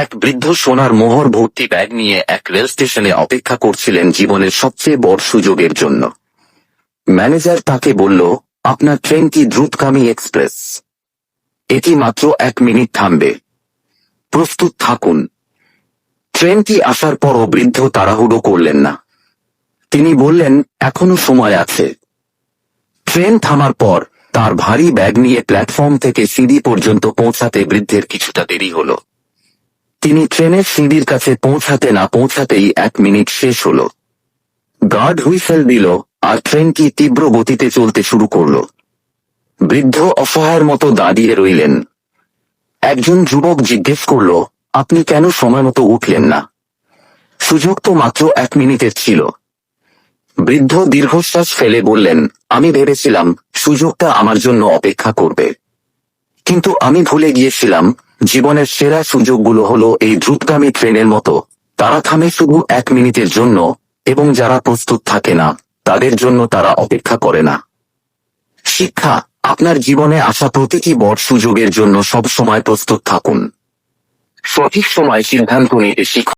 এক বৃদ্ধ সোনার মোহর ভর্তি ব্যাগ নিয়ে এক রেল স্টেশনে অপেক্ষা করছিলেন জীবনের সবচেয়ে বড় সুযোগের জন্য। ম্যানেজার তাকে বলল, আপনার ট্রেনটি দ্রুতগামী এক্সপ্রেস, এটি মাত্র 1 মিনিট থামবে, প্রস্তুত থাকুন। ট্রেনটি আসার পরও বৃদ্ধ তাড়াহুড়ো করলেন না। তিনি বললেন, এখনো সময় আছে। ট্রেন থামার পর তার ভারী ব্যাগ নিয়ে প্ল্যাটফর্ম থেকে সিঁড়ি পর্যন্ত পৌঁছাতে বৃদ্ধের কিছুটা দেরি হল। তিনি ট্রেনের সিঁড়ির কাছে পৌঁছাতে না পৌঁছাতেই 1 মিনিট শেষ হল। গার্ড হুইসেল দিল আর ট্রেনটি তীব্র গতিতে চলতে শুরু করল। বৃদ্ধ অসহায়ের মতো দাঁড়িয়ে রইলেন। একজন যুবক জিজ্ঞেস করল, আপনি কেন সময়মতো উঠলেন না? সুযোগ তো মাত্র 1 মিনিটের ছিল। বৃদ্ধ দীর্ঘশ্বাস ফেলে বললেন, আমি ভেবেছিলাম সুযোগটা আমার জন্য অপেক্ষা করবে, কিন্তু আমি ভুলে গিয়েছিলাম জীবনের সেরা সুযোগগুলো হলো এই দ্রুতগামী ট্রেনের মতো, তারা থামে শুধু 1 মিনিটের জন্য, এবং যারা প্রস্তুত থাকে না তাদের জন্য তারা অপেক্ষা করে না। শিক্ষা, আপনার জীবনে আসা প্রতিটি বড় সুযোগের জন্য সব সময় প্রস্তুত থাকুন। সঠিক সময় সিদ্ধান্ত নিতে শিখুন।